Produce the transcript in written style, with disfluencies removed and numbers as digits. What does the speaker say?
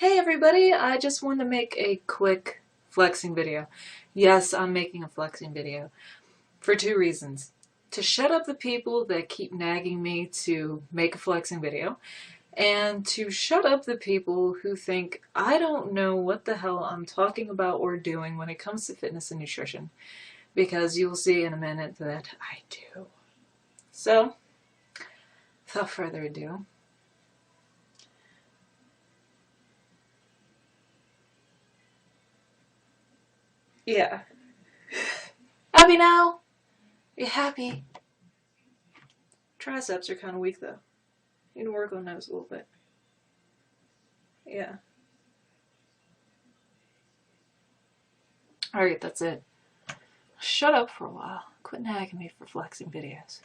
Hey everybody, I just wanted to make a quick flexing video. Yes, I'm making a flexing video for two reasons. To shut up the people that keep nagging me to make a flexing video, and to shut up the people who think I don't know what the hell I'm talking about or doing when it comes to fitness and nutrition, because you'll see in a minute that I do. So, without further ado, yeah. Happy now? You happy? Triceps are kind of weak though. You need to work on those a little bit. Yeah. Alright, that's it. Shut up for a while. Quit nagging me for flexing videos.